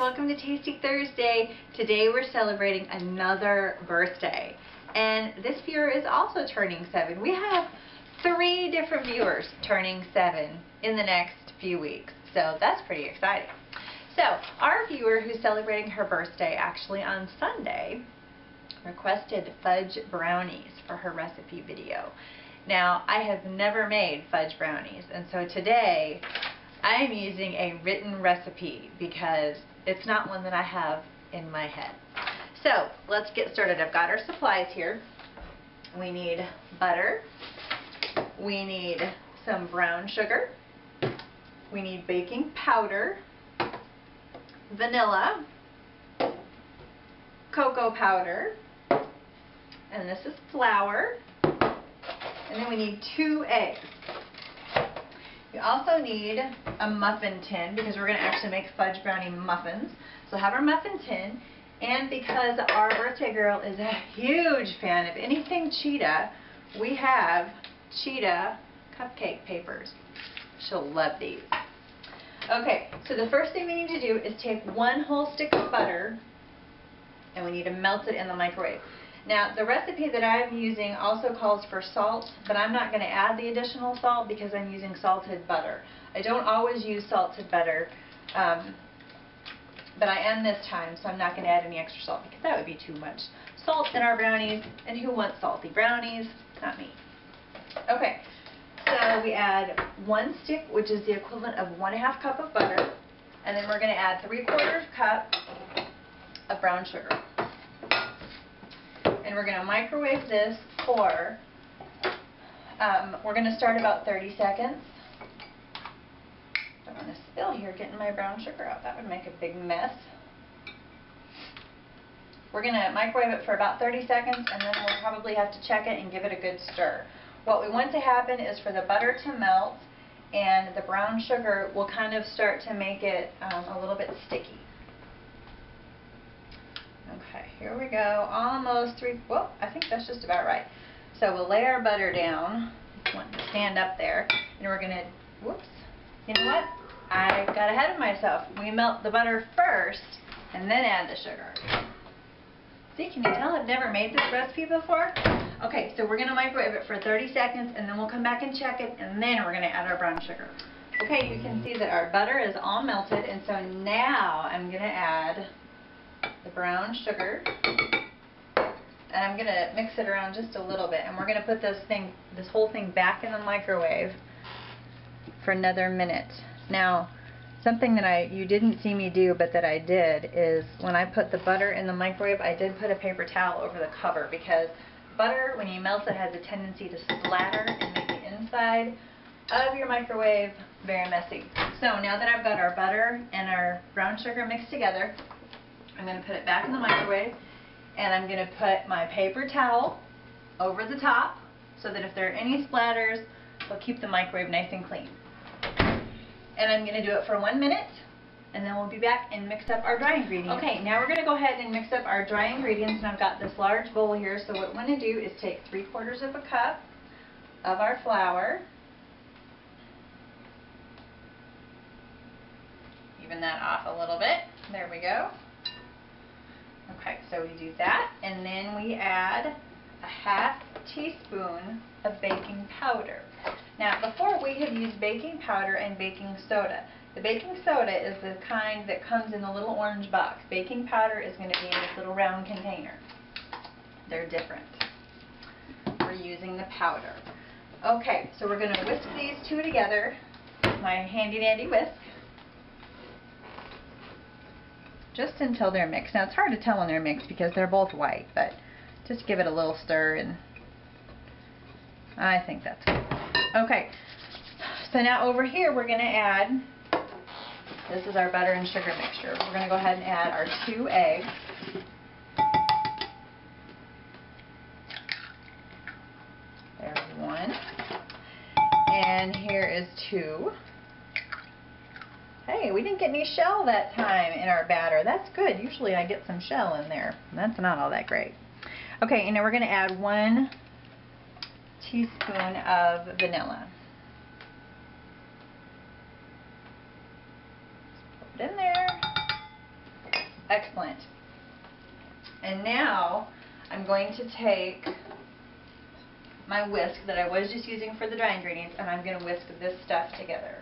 welcome to Tasty Thursday. Today we're celebrating another birthday, and this viewer is also turning 7. We have 3 different viewers turning 7 in the next few weeks, so that's pretty exciting. So our viewer who's celebrating her birthday actually on Sunday requested fudge brownies for her recipe video. Now, I have never made fudge brownies, and so today I'm using a written recipe because it's not one that I have in my head. So let's get started. I've got our supplies here. We need butter. We need some brown sugar. We need baking powder, vanilla, cocoa powder, and this is flour. And then we need 2 eggs. We also need a muffin tin because we're going to actually make fudge brownie muffins. So have our muffin tin, and because our birthday girl is a huge fan of anything Cheetah, we have Cheetah cupcake papers. She'll love these. Okay, so the first thing we need to do is take 1 whole stick of butter and we need to melt it in the microwave. Now, the recipe that I'm using also calls for salt, but I'm not going to add the additional salt because I'm using salted butter. I don't always use salted butter, but I am this time, so I'm not going to add any extra salt because that would be too much salt in our brownies, and who wants salty brownies? Not me. Okay, so we add 1 stick, which is the equivalent of 1/2 cup of butter, and then we're going to add 3/4 cup of brown sugar. And we're going to microwave this for, we're going to start about 30 seconds. I'm going to spill here getting my brown sugar out. That would make a big mess. We're going to microwave it for about 30 seconds, and then we'll probably have to check it and give it a good stir. What we want to happen is for the butter to melt, and the brown sugar will kind of start to make it a little bit sticky. Okay, here we go. Almost 3. Well, I think that's just about right. So we'll lay our butter down. I want it to stand up there, and we're gonna. Whoops. You know what? I got ahead of myself. We melt the butter first, and then add the sugar. See, can you tell I've never made this recipe before? Okay, so we're gonna microwave it for 30 seconds, and then we'll come back and check it, and then we're gonna add our brown sugar. Okay, you can see that our butter is all melted, and so now I'm gonna add the brown sugar, and I'm going to mix it around just a little bit, and we're going to put this whole thing back in the microwave for another minute. Now, something that you didn't see me do, but that I did, is when I put the butter in the microwave, I did put a paper towel over the cover, because butter, when you melt it, has a tendency to splatter and make the inside of your microwave very messy. So now that I've got our butter and our brown sugar mixed together, I'm going to put it back in the microwave, and I'm going to put my paper towel over the top so that if there are any splatters, it'll keep the microwave nice and clean. And I'm going to do it for 1 minute, and then we'll be back and mix up our dry ingredients. Okay, now we're going to go ahead and mix up our dry ingredients, and I've got this large bowl here, so what I'm going to do is take 3/4 of a cup of our flour, even that off a little bit. There we go. Okay, so we do that, and then we add a 1/2 teaspoon of baking powder. Now, before we have used baking powder and baking soda. The baking soda is the kind that comes in the little orange box. Baking powder is going to be in this little round container. They're different. We're using the powder. Okay, so we're going to whisk these 2 together with my handy dandy whisk, just until they're mixed. Now, it's hard to tell when they're mixed because they're both white, but just give it a little stir, and I think that's good. Okay, so now over here we're going to add, this is our butter and sugar mixture. We're going to go ahead and add our 2 eggs. There's 1. And here is 2. Hey, we didn't get any shell that time in our batter. That's good. Usually I get some shell in there. That's not all that great. Okay, and now we're going to add 1 teaspoon of vanilla. Put it in there. Excellent. And now I'm going to take my whisk that I was just using for the dry ingredients, and I'm going to whisk this stuff together.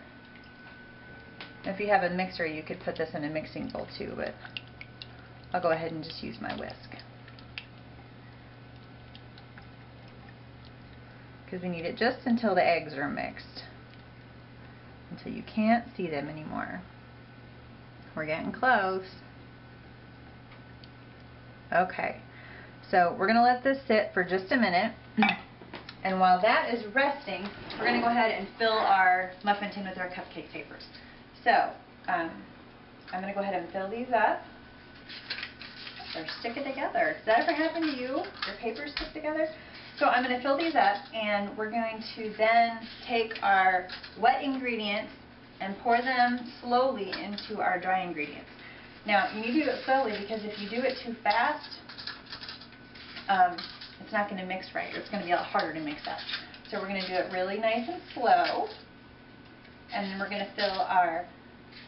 If you have a mixer, you could put this in a mixing bowl too, but I'll go ahead and just use my whisk. Because we need it just until the eggs are mixed. Until you can't see them anymore. We're getting close. Okay, so we're going to let this sit for just a minute. And while that is resting, we're going to go ahead and fill our muffin tin with our cupcake papers. So, I'm going to go ahead and fill these up. They're sticking together. Does that ever happen to you? Your papers stick together? So I'm going to fill these up, and we're going to then take our wet ingredients and pour them slowly into our dry ingredients. Now, you need to do it slowly because if you do it too fast, it's not going to mix right. It's going to be a lot harder to mix up. So we're going to do it really nice and slow. And then we're going to fill our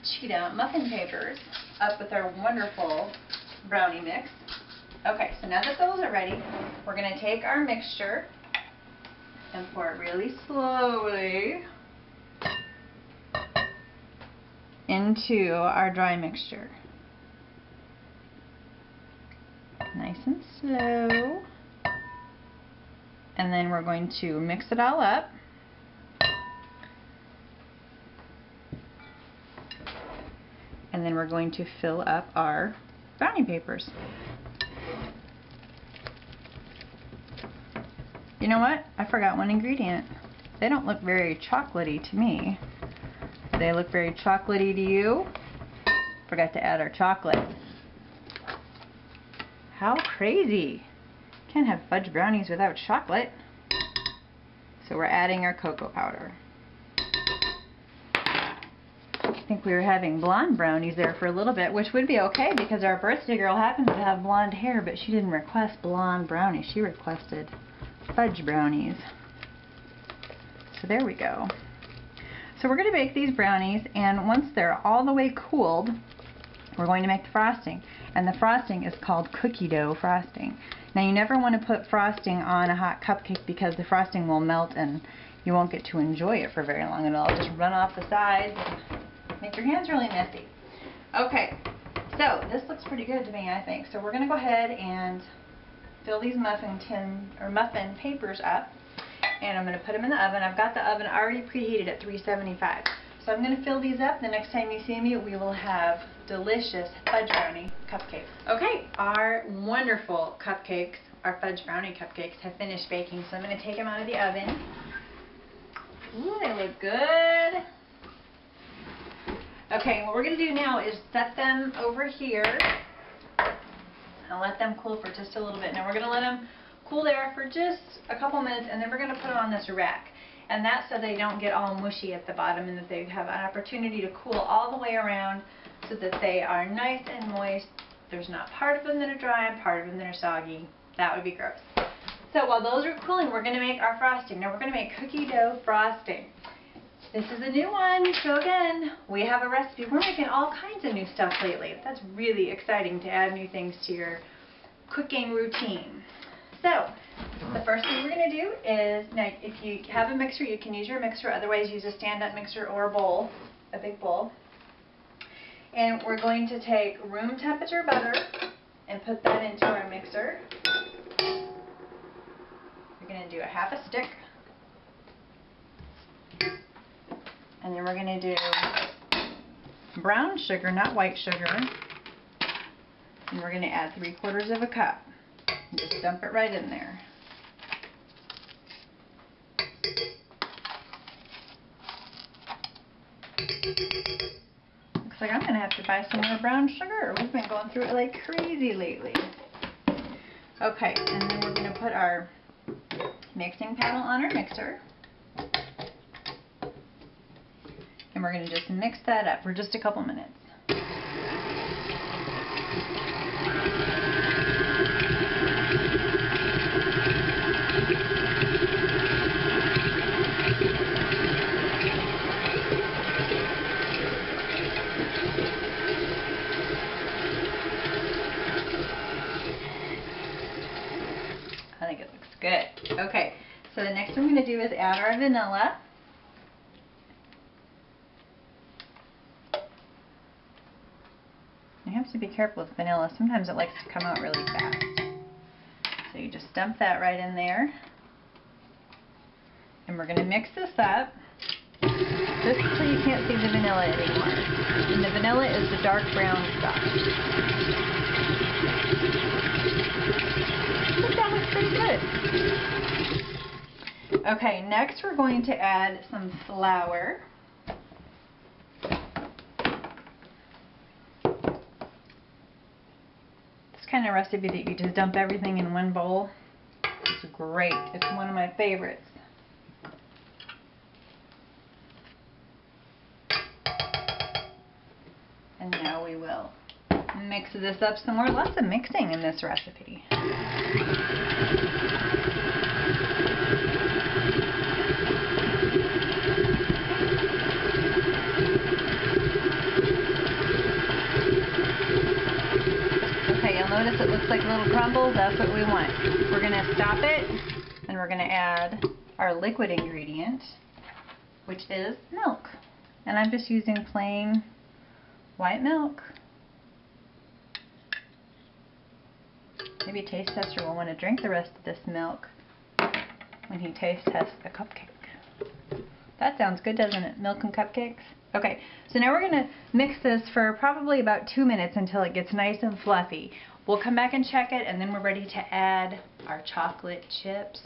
Cheetah muffin papers up with our wonderful brownie mix. Okay, so now that those are ready, we're going to take our mixture and pour it really slowly into our dry mixture. Nice and slow. And then we're going to mix it all up. And then we're going to fill up our brownie papers. You know what? I forgot one ingredient. They don't look very chocolatey to me. Do they look very chocolatey to you? Forgot to add our chocolate. How crazy! Can't have fudge brownies without chocolate. So we're adding our cocoa powder. I think we were having blonde brownies there for a little bit, which would be okay because our birthday girl happens to have blonde hair, but she didn't request blonde brownies. She requested fudge brownies. So there we go. So we're going to bake these brownies, and once they're all the way cooled, we're going to make the frosting. And the frosting is called cookie dough frosting. Now you never want to put frosting on a hot cupcake because the frosting will melt and you won't get to enjoy it for very long, and it'll just run off the sides and make your hands really messy. Okay, so this looks pretty good to me, I think. So we're going to go ahead and fill these muffin papers up, and I'm going to put them in the oven. I've got the oven already preheated at 375. So I'm going to fill these up. The next time you see me, we will have delicious fudge brownie cupcakes. Okay, our wonderful cupcakes, our fudge brownie cupcakes, have finished baking. So I'm going to take them out of the oven. Ooh, they look good. Okay, what we're going to do now is set them over here and let them cool for just a little bit. Now we're going to let them cool there for just a couple minutes, and then we're going to put them on this rack. And that's so they don't get all mushy at the bottom, and that they have an opportunity to cool all the way around so that they are nice and moist. There's not part of them that are dry and part of them that are soggy. That would be gross. So while those are cooling, we're going to make our frosting. Now we're going to make cookie dough frosting. This is a new one. So again, we have a recipe. We're making all kinds of new stuff lately. That's really exciting to add new things to your cooking routine. So the first thing we're going to do is, now if you have a mixer, you can use your mixer. Otherwise, use a stand-up mixer or a bowl, a big bowl. And we're going to take room temperature butter and put that into our mixer. We're going to do a half a stick. And then we're going to do brown sugar, not white sugar. And we're going to add 3/4 of a cup. Just dump it right in there. Looks like I'm going to have to buy some more brown sugar. We've been going through it like crazy lately. Okay, and then we're going to put our mixing paddle on our mixer. And we're going to just mix that up for just a couple minutes. Good. Okay, so the next one I'm going to do is add our vanilla. You have to be careful with vanilla. Sometimes it likes to come out really fast. So you just dump that right in there. And we're going to mix this up. Just so you can't see the vanilla anymore. And the vanilla is the dark brown stuff. I think that looks pretty good. Okay, next we're going to add some flour. This kind of recipe that you just dump everything in one bowl is great. It's one of my favorites. And now we will mix this up some more. Lots of mixing in this recipe. Okay, you'll notice it looks like little crumbles. That's what we want. We're going to stop it, and we're going to add our liquid ingredient, which is milk. And I'm just using plain white milk. Maybe a taste tester will want to drink the rest of this milk when he taste tests the cupcake. That sounds good, doesn't it? Milk and cupcakes? Okay, so now we're going to mix this for probably about 2 minutes until it gets nice and fluffy. We'll come back and check it, and then we're ready to add our chocolate chips.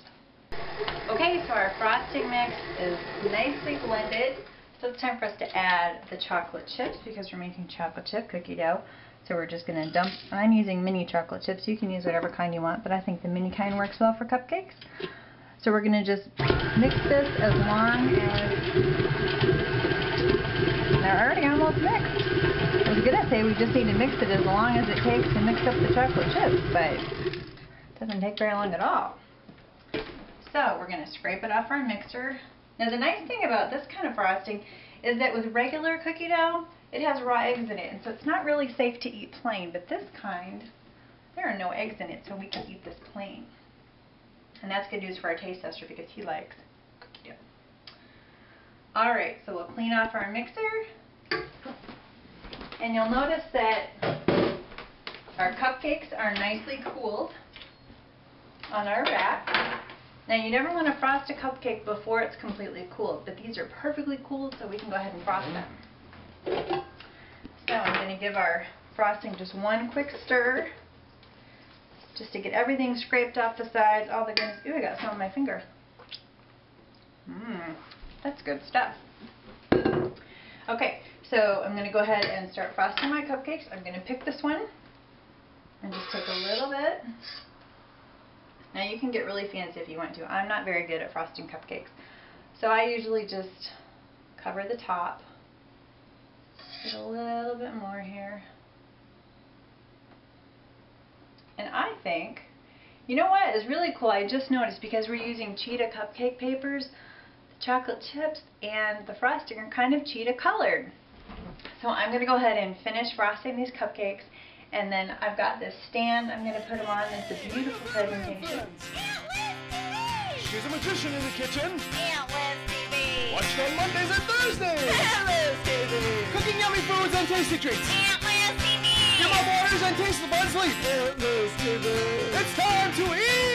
Okay, so our frosting mix is nicely blended. So it's time for us to add the chocolate chips because we're making chocolate chip cookie dough. So we're just going to dump, I'm using mini chocolate chips. You can use whatever kind you want, but I think the mini kind works well for cupcakes. So we're going to just mix this as long as, they're already almost mixed. I was going to say we just need to mix it as long as it takes to mix up the chocolate chips, but it doesn't take very long at all. So we're going to scrape it off our mixer. Now the nice thing about this kind of frosting is that with regular cookie dough, it has raw eggs in it, and so it's not really safe to eat plain, but this kind, there are no eggs in it, so we can eat this plain. And that's good news for our taste tester because he likes cookie dough. Alright, so we'll clean off our mixer, and you'll notice that our cupcakes are nicely cooled on our rack. Now you never want to frost a cupcake before it's completely cooled, but these are perfectly cooled, so we can go ahead and frost them. So I'm going to give our frosting just one quick stir, just to get everything scraped off the sides, all the goodness. Ooh, I got some on my finger. That's good stuff. Okay, so I'm going to go ahead and start frosting my cupcakes. I'm going to pick this one and just take a little bit. Now you can get really fancy if you want to. I'm not very good at frosting cupcakes. So I usually just cover the top. Get a little bit more here. And I think, you know what is really cool, I just noticed because we're using Cheetah cupcake papers, the chocolate chips and the frosting are kind of cheetah colored. So I'm going to go ahead and finish frosting these cupcakes. And then I've got this stand I'm going to put them on. It's a beautiful presentation. She's a magician in the kitchen. Aunt Liz TV. Watched on Mondays and Thursdays. Aunt Liz TV. Cooking yummy foods and tasty treats. Aunt Liz TV. Give up orders and taste the fun sleep. Aunt Liz TV. It's time to eat.